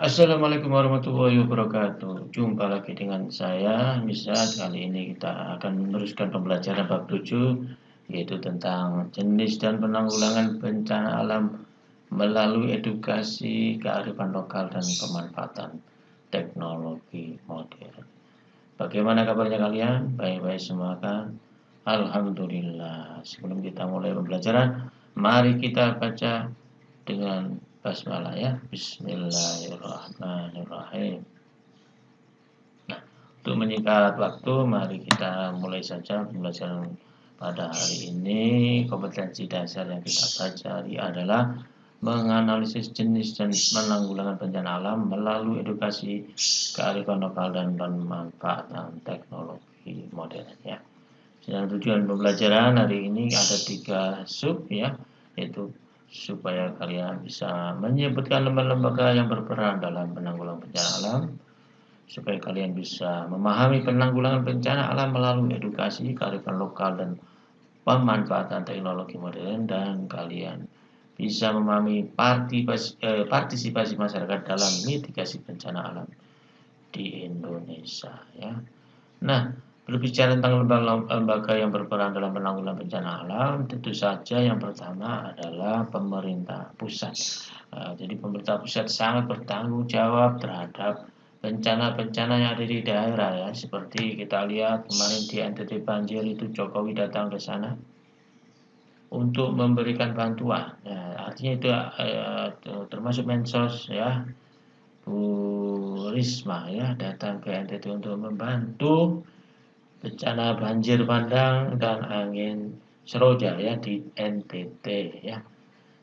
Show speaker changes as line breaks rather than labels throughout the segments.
Assalamualaikum warahmatullahi wabarakatuh. Jumpa lagi dengan saya, Misal. Kali ini kita akan meneruskan pembelajaran bab 7, yaitu tentang jenis dan penanggulangan bencana alam melalui edukasi, kearifan lokal, dan pemanfaatan teknologi modern. Bagaimana kabarnya kalian? Baik-baik semua kan? Alhamdulillah. Sebelum kita mulai pembelajaran, mari kita baca dengan basmalah ya. Bismillahirrahmanirrahim. Nah, untuk menyingkat waktu, mari kita mulai saja pembelajaran pada hari ini. Kompetensi dasar yang kita pelajari adalah menganalisis jenis dan penanggulangan bencana alam melalui edukasi, kearifan lokal, dan pemanfaatan teknologi modern ya. Dan tujuan pembelajaran hari ini ada 3 sub ya, yaitu supaya kalian bisa menyebutkan lembaga-lembaga yang berperan dalam penanggulangan bencana alam, supaya kalian bisa memahami penanggulangan bencana alam melalui edukasi, kearifan lokal, dan pemanfaatan teknologi modern, dan kalian bisa memahami partisipasi masyarakat dalam mitigasi bencana alam di Indonesia ya. Nah, berbicara tentang lembaga yang berperan dalam penanggulangan bencana alam, tentu saja yang pertama adalah pemerintah pusat. Jadi pemerintah pusat sangat bertanggung jawab terhadap bencana-bencana yang ada di daerah ya. Seperti kita lihat kemarin di NTT banjir itu Jokowi datang ke sana untuk memberikan bantuan. Ya, artinya itu termasuk Mensos ya, Bu Risma ya datang ke NTT untuk membantu bencana banjir bandang dan angin seroja ya di NTT ya.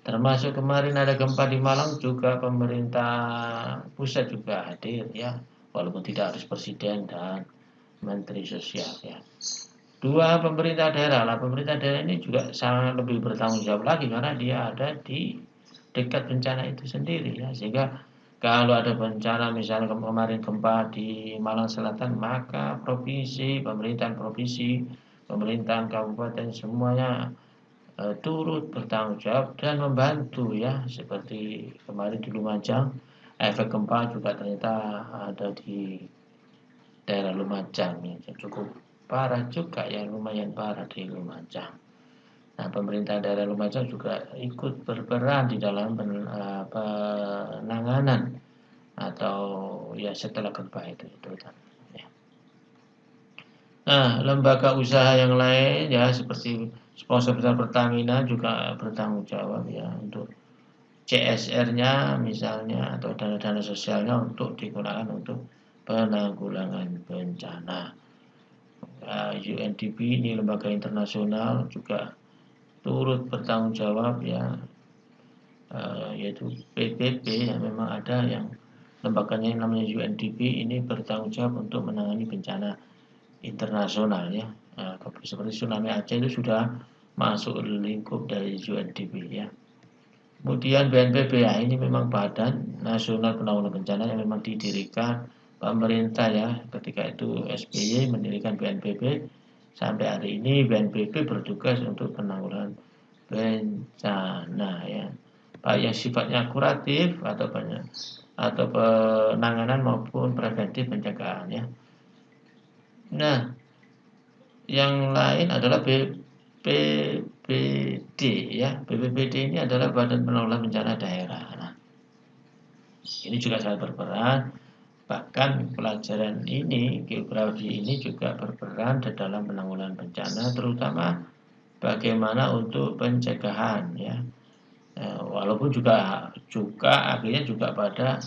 Termasuk kemarin ada gempa di Malang juga pemerintah pusat juga hadir ya, walaupun tidak harus presiden dan menteri sosial ya. Dua pemerintah daerah lah, pemerintah daerah ini juga sangat lebih bertanggung jawab lagi karena dia ada di dekat bencana itu sendiri ya, sehingga kalau ada bencana misalnya kemarin gempa di Malang Selatan, maka provinsi, pemerintahan provinsi, pemerintahan kabupaten semuanya turut bertanggung jawab dan membantu ya, seperti kemarin di Lumajang, efek gempa juga ternyata ada di daerah Lumajang ya, cukup parah juga ya, lumayan parah di Lumajang. Nah, pemerintah daerah Lumajang juga ikut berperan di dalam penanganan atau ya setelah gempa itu ya. Nah, lembaga usaha yang lain ya seperti sponsor besar Pertamina juga bertanggung jawab ya untuk CSR-nya misalnya atau dana-dana sosialnya untuk digunakan untuk penanggulangan bencana. UNDP ini lembaga internasional juga turut bertanggung jawab ya, yaitu PBB yang memang ada yang lembaganya yang namanya UNDP ini bertanggung jawab untuk menangani bencana internasional ya. Seperti tsunami Aceh itu sudah masuk lingkup dari UNDP ya. Kemudian BNPB ya, ini memang Badan Nasional Penanggulangan Bencana yang memang didirikan pemerintah ya. Ketika itu SBY mendirikan BNPB, sampai hari ini BNPB bertugas untuk penanggulangan bencana ya, baik yang sifatnya kuratif atau penanganan maupun preventif pencegahan ya. Nah, yang lain adalah BPBD ya. BPBD ini adalah Badan Penanggulangan Bencana Daerah. Nah, ini juga sangat berperan. Bahkan pelajaran ini, geografi ini juga berperan di dalam penanggulangan bencana, terutama bagaimana untuk pencegahan ya. Walaupun juga akhirnya juga pada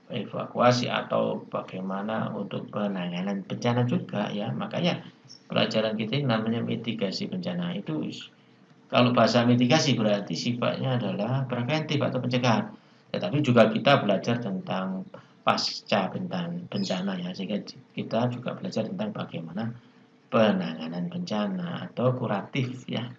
evakuasi atau bagaimana untuk penanganan bencana juga ya. Makanya pelajaran kita ini namanya mitigasi bencana. Itu kalau bahasa mitigasi berarti sifatnya adalah preventif atau pencegahan. Tetapi juga kita belajar tentang pasca bencana ya, sehingga kita juga belajar tentang bagaimana penanganan bencana atau kuratif ya.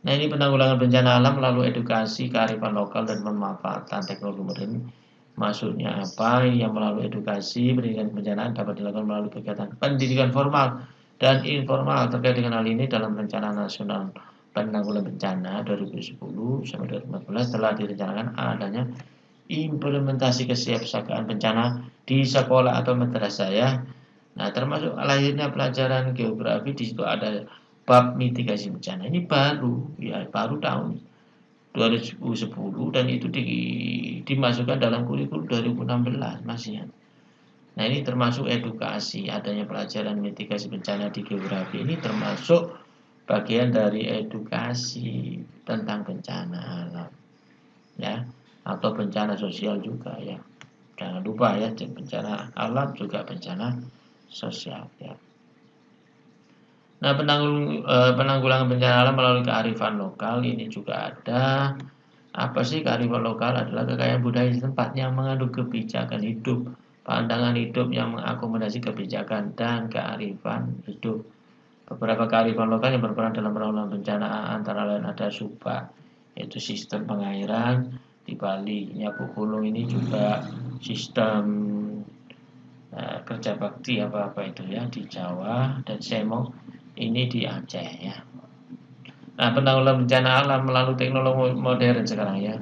Nah, ini penanggulangan bencana alam melalui edukasi, kearifan lokal, dan pemanfaatan teknologi modern. Maksudnya apa? Yang melalui edukasi, pendidikan kebencanaan dapat dilakukan melalui kegiatan pendidikan formal dan informal terkait dengan hal ini dalam Rencana Nasional Penanggulangan Bencana 2010 sampai 2014 telah direncanakan adanya implementasi kesiapsiagaan bencana di sekolah atau madrasah ya. Nah, termasuk lahirnya pelajaran geografi, di situ ada bab mitigasi bencana. Ini baru ya, baru tahun 2010 dan itu dimasukkan dalam kurikulum 2016 masih ya. Nah, ini termasuk edukasi, adanya pelajaran mitigasi bencana di geografi ini termasuk bagian dari edukasi tentang bencana alam ya, atau bencana sosial juga ya. Jangan lupa ya, bencana alam juga bencana sosial ya. Nah, penanggulangan bencana alam melalui kearifan lokal ini juga ada. Apa sih kearifan lokal? Adalah kekayaan budaya setempat yang mengandung kebijakan hidup, pandangan hidup yang mengakomodasi kebijakan dan kearifan hidup. Beberapa kearifan lokal yang berperan dalam penanggulangan bencana antara lain ada SUBA, yaitu sistem pengairan di Bali. Nyapu Gunung ini juga sistem kerja bakti apa-apa itu ya di Jawa, dan Semong ini di Aceh ya. Nah, penanggulangan bencana alam melalui teknologi modern sekarang ya.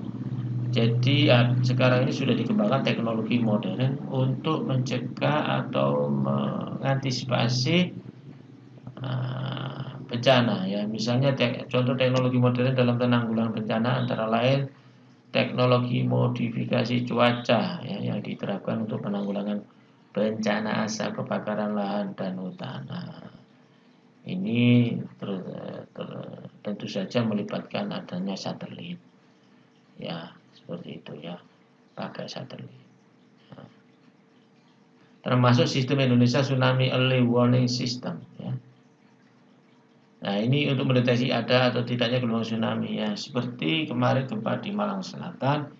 Jadi sekarang ini sudah dikembangkan teknologi modern untuk mencegah atau mengantisipasi bencana ya. Misalnya contoh teknologi modern dalam penanggulangan bencana antara lain teknologi modifikasi cuaca ya, yang diterapkan untuk penanggulangan bencana asap kebakaran lahan dan hutan. Nah, ini tentu saja melibatkan adanya satelit ya, seperti itu ya, pakai satelit. Termasuk sistem Indonesia Tsunami Early Warning System ya. Nah, ini untuk mendeteksi ada atau tidaknya gelombang tsunami ya. Seperti kemarin gempa di Malang Selatan,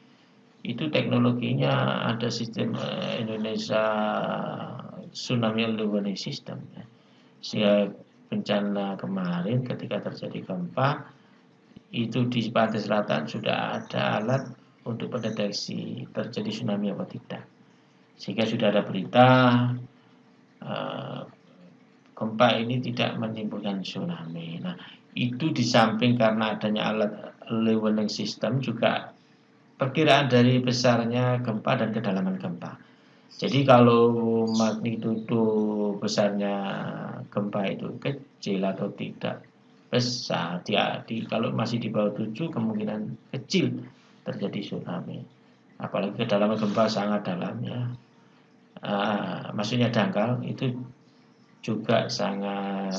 itu teknologinya ada sistem Indonesia Tsunami Early Warning System ya. Sehingga bencana kemarin ketika terjadi gempa itu di pantai selatan sudah ada alat untuk mendeteksi terjadi tsunami atau tidak, sehingga sudah ada berita gempa ini tidak menimbulkan tsunami. Nah, itu di samping karena adanya alat early warning system juga perkiraan dari besarnya gempa dan kedalaman gempa. Jadi kalau magnitudo besarnya gempa itu kecil atau tidak besar, kalau masih di bawah 7 kemungkinan kecil terjadi tsunami. Apalagi kedalaman gempa sangat dalam ya. Maksudnya dangkal itu juga sangat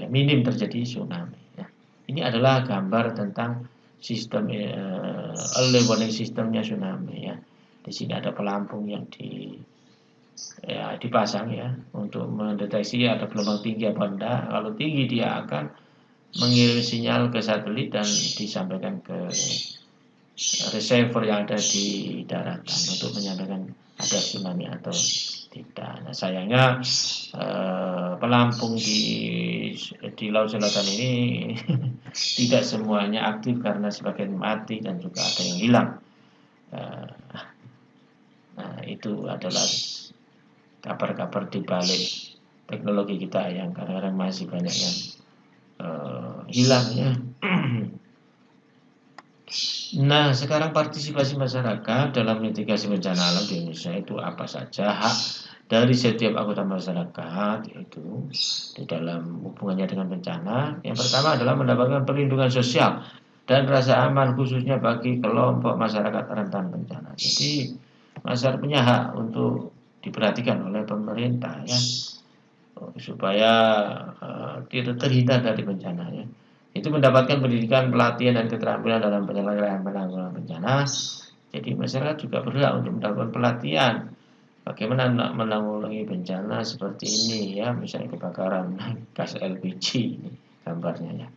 minim terjadi tsunami ya. Ini adalah gambar tentang sistem early warning sistemnya tsunami ya. Di sini ada pelampung yang dipasang ya untuk mendeteksi ada gelombang tinggi apa enggak. Kalau tinggi dia akan mengirim sinyal ke satelit dan disampaikan ke receiver yang ada di daratan untuk menyampaikan ada tsunami atau tidak. Nah, sayangnya pelampung di Laut Selatan ini tidak semuanya aktif karena sebagian mati dan juga ada yang hilang. Nah, itu adalah kabar-kabar di balik teknologi kita yang kadang-kadang masih banyak yang hilang ya. Nah, sekarang partisipasi masyarakat dalam mitigasi bencana alam di Indonesia itu apa saja hak dari setiap anggota masyarakat itu di dalam hubungannya dengan bencana. Yang pertama adalah mendapatkan perlindungan sosial dan rasa aman khususnya bagi kelompok masyarakat rentan bencana. Jadi masyarakat punya hak untuk diperhatikan oleh pemerintah ya, supaya tidak terhindar dari bencana ya. Itu mendapatkan pendidikan, pelatihan dan keterampilan dalam penyelenggaraan penanggulangan bencana. Jadi masyarakat juga berhak untuk mendapatkan pelatihan bagaimana menanggulangi bencana seperti ini ya, misalnya kebakaran gas LPG ini gambarnya ya.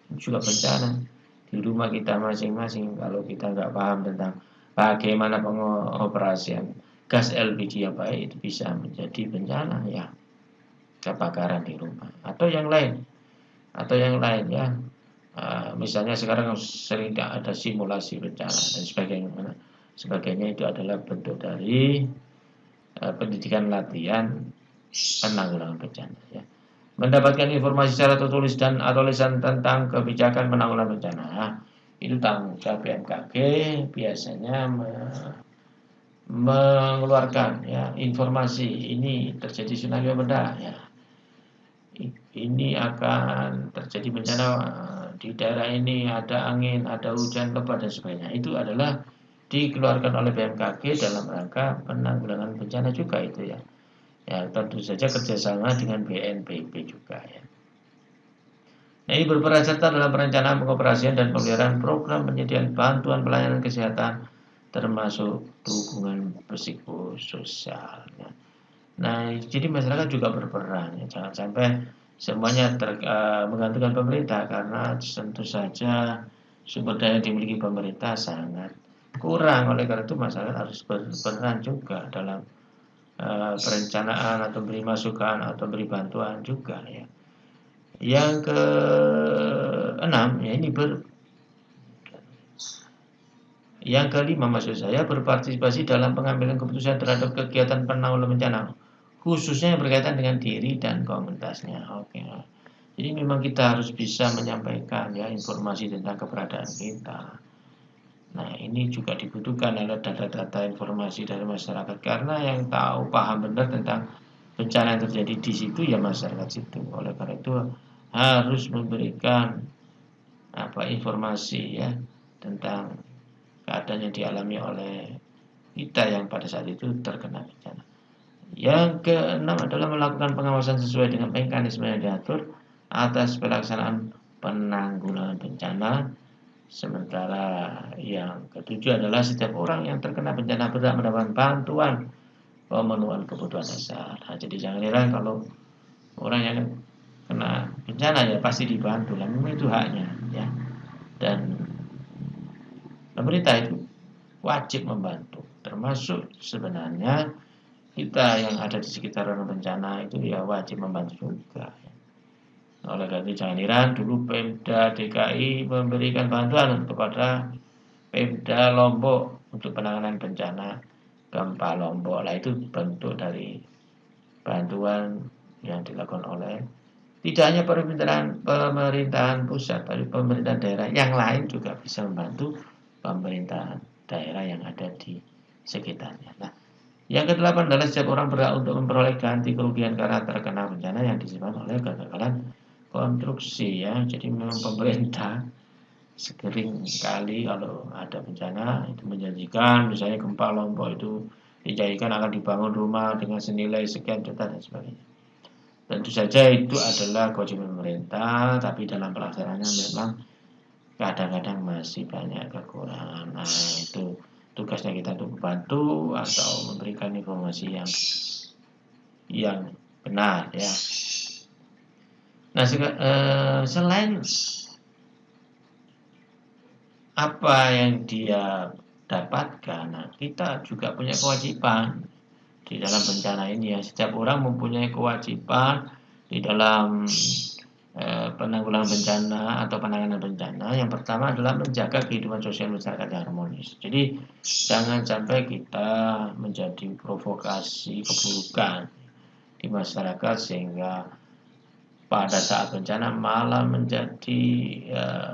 Ini juga bencana di rumah kita masing-masing. Kalau kita nggak paham tentang bagaimana pengoperasian gas LPG yang baik, itu bisa menjadi bencana ya, kebakaran di rumah atau yang lain ya. Misalnya sekarang sering ada simulasi bencana dan sebagainya itu adalah bentuk dari pendidikan latihan penanggulangan bencana ya. Mendapatkan informasi secara tertulis dan atau lisan tentang kebijakan penanggulangan bencana itu tanggung jawab BMKG biasanya mengeluarkan ya informasi ini terjadi tsunami apa enggak ya, ini akan terjadi bencana di daerah ini, ada angin, ada hujan lebat dan sebagainya. Itu adalah dikeluarkan oleh BMKG dalam rangka penanggulangan bencana juga itu ya. Ya tentu saja kerjasama dengan BNPB juga ya. Nah, ini berperan serta dalam perencanaan pengoperasian dan pemeliharaan program penyediaan bantuan pelayanan kesehatan termasuk dukungan psikososial. Ya. Nah, jadi masyarakat juga berperan ya. Jangan sampai semuanya menggantungkan pemerintah karena tentu saja sumber daya yang dimiliki pemerintah sangat kurang. Oleh karena itu masyarakat harus berperan juga dalam perencanaan atau beri masukan atau beri bantuan juga ya. Yang keenam ya yang kelima maksud saya berpartisipasi dalam pengambilan keputusan terhadap kegiatan penanggulangan bencana khususnya yang berkaitan dengan diri dan komunitasnya. Oke. Jadi memang kita harus bisa menyampaikan ya informasi tentang keberadaan kita. Nah, ini juga dibutuhkan adalah data-data informasi dari masyarakat karena yang tahu paham benar tentang bencana yang terjadi di situ ya masyarakat situ. Oleh karena itu harus memberikan informasi ya tentang keadaan yang dialami oleh kita yang pada saat itu terkena bencana. Yang keenam adalah melakukan pengawasan sesuai dengan mekanisme yang diatur atas pelaksanaan penanggulangan bencana. Sementara yang ketujuh adalah setiap orang yang terkena bencana berhak mendapatkan bantuan pemenuhan kebutuhan dasar. Nah, jadi jangan heran kalau orang yang kena bencana ya pasti dibantu, memang itu haknya ya. Dan pemerintah itu wajib membantu, termasuk sebenarnya kita yang ada di sekitar bencana itu ya wajib membantu juga. Oleh karena itu jangan heran dulu Pemda DKI memberikan bantuan kepada Pemda Lombok untuk penanganan bencana gempa Lombok. Lah itu bentuk dari bantuan yang dilakukan oleh tidak hanya pemerintahan pusat, tapi pemerintahan daerah yang lain juga bisa membantu pemerintahan daerah yang ada di sekitarnya. Nah, yang kedelapan adalah setiap orang berhak untuk memperoleh ganti kerugian karena terkena bencana yang disebabkan oleh kegagalan konstruksi ya. Jadi memang pemerintah sering kali kalau ada bencana itu menjanjikan misalnya gempa Lombok itu dijanjikan akan dibangun rumah dengan senilai sekian juta dan sebagainya. Tentu saja itu adalah kewajiban pemerintah, tapi dalam pelaksanaannya memang kadang-kadang masih banyak kekurangan. Nah, itu tugasnya kita untuk membantu atau memberikan informasi yang benar ya. Nah, selain apa yang dia dapatkan, nah, kita juga punya kewajiban di dalam bencana ini ya. Setiap orang mempunyai kewajiban di dalam penanggulangan bencana atau penanganan bencana. Yang pertama adalah menjaga kehidupan sosial masyarakat yang harmonis. Jadi jangan sampai kita menjadi provokasi keburukan di masyarakat sehingga pada saat bencana malah menjadi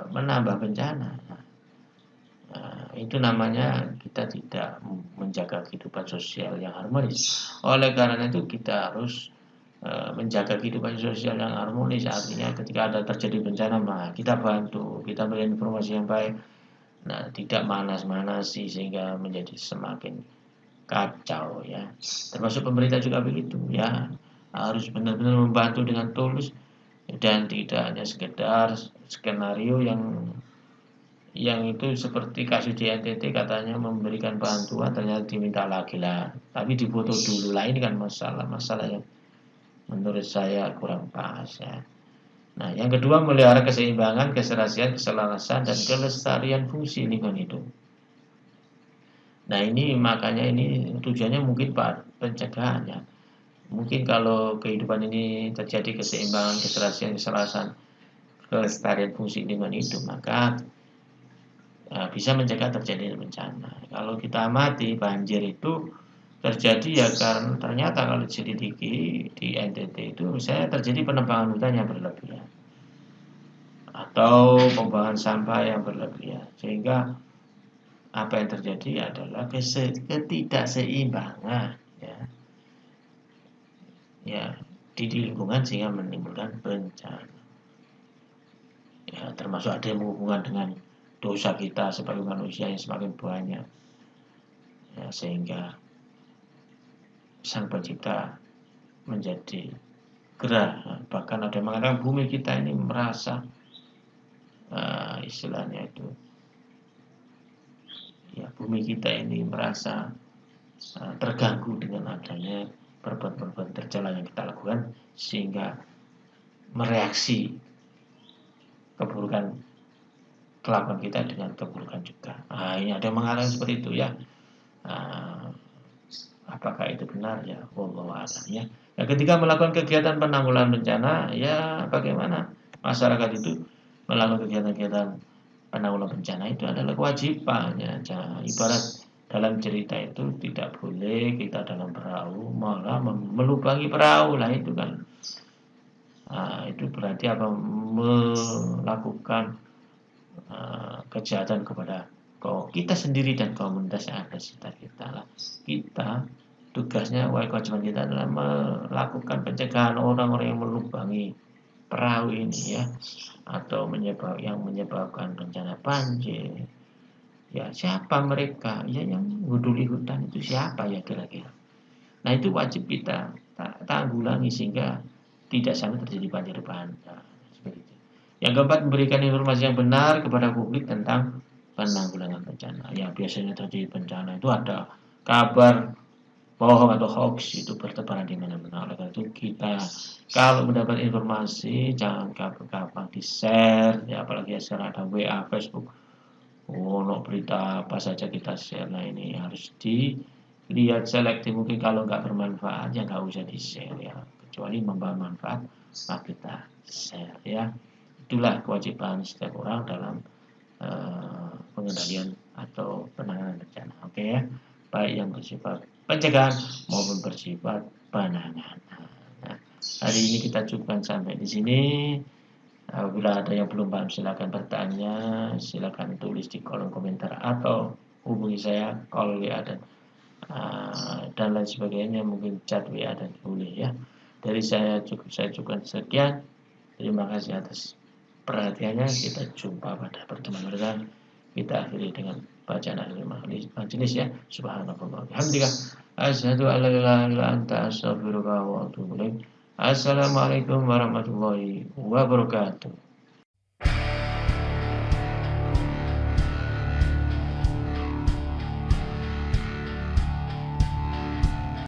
menambah bencana. Itu namanya kita tidak menjaga kehidupan sosial yang harmonis. Oleh karena itu kita harus menjaga kehidupan sosial yang harmonis. Artinya ketika ada terjadi bencana mah kita bantu, kita berikan informasi yang baik. Nah, tidak manas-manasi sehingga menjadi semakin kacau ya. Termasuk pemerintah juga begitu ya. Harus benar-benar membantu dengan tulus dan tidak hanya sekedar skenario yang itu seperti kasus di NTT katanya memberikan bantuan ternyata diminta lagi lah, tapi difoto dulu lah. Ini kan masalah yang menurut saya kurang pas ya. Nah, yang kedua melihara keseimbangan, keserasian, keselarasan dan kelestarian fungsi lingkungan hidup. Nah, ini makanya ini tujuannya mungkin pencegahan ya. Mungkin kalau kehidupan ini terjadi keseimbangan, keserasian, keselarasan, kelestarian fungsi lingkungan hidup, maka bisa mencegah terjadinya bencana. Kalau kita amati banjir itu terjadi ya karena ternyata kalau diselidiki di NTT itu misalnya terjadi penebangan hutan yang berlebihan atau pembuangan sampah yang berlebihan sehingga apa yang terjadi adalah ketidakseimbangan ya di lingkungan sehingga menimbulkan bencana. Ya, termasuk ada yang menghubungkan dengan dosa kita sebagai manusia yang semakin banyak. Ya, sehingga Sang Pencipta menjadi gerah. Bahkan ada yang mengatakan bumi kita ini merasa istilahnya itu ya, bumi kita ini merasa terganggu dengan adanya perbuatan-perbuatan tercela yang kita lakukan, sehingga mereaksi keburukan kelakuan kita dengan keburukan juga. Ini ada yang mengatakan seperti itu ya. Apakah itu benar ya? Wallahu a'lam ya. Nah, ketika melakukan kegiatan penanggulangan bencana, ya bagaimana masyarakat itu melakukan kegiatan-kegiatan penanggulangan bencana itu adalah kewajiban ya. Ibarat dalam cerita itu tidak boleh kita dalam perahu malah melubangi perahu lah, itu kan. Itu berarti apa? Melakukan kejahatan kepada kita sendiri dan komunitas yang ada di sekitar kita lah. Kita tugasnya, kewajiban kita adalah melakukan pencegahan orang-orang yang melubangi perahu ini ya, atau yang menyebabkan bencana banjir. Ya, siapa mereka? Ya, yang guduli hutan itu siapa ya kira-kira? Nah, itu wajib kita tanggulangi sehingga tidak sampai terjadi banjir bandang. Seperti itu. Yang keempat, memberikan informasi yang benar kepada publik tentang penanggulangan bencana. Ya, biasanya terjadi bencana itu ada kabar bohong atau hoax itu bertebaran di mana-mana. Oleh karena itu kita kalau mendapat informasi jangan gampang di share ya, apalagi sekarang ada WA, Facebook. Berita apa saja kita share. Nah, ini harus dilihat selektif. Mungkin kalau nggak bermanfaat ya nggak usah di share ya, kecuali membawa manfaat maka kita share ya. Itulah kewajiban setiap orang dalam pengendalian atau penanganan bencana. Oke ya, baik yang bersifat pencegahan maupun bersifat penanganan. Nah, hari ini kita cukupkan sampai di sini. Apabila ada yang belum paham silakan bertanya, silakan tulis di kolom komentar atau hubungi saya call WA dan lain sebagainya, mungkin chat WA dan boleh ya. Dari saya cukupkan sekian. Terima kasih atas perhatiannya. Kita jumpa pada pertemuan berikutnya. Kita akhiri dengan bacaan akhir majelis ya. Subhanallah alhamdulillah, asyhadu an la ilaha illa anta, astaghfiruka wa atubu ilaik. Assalamualaikum warahmatullahi wabarakatuh.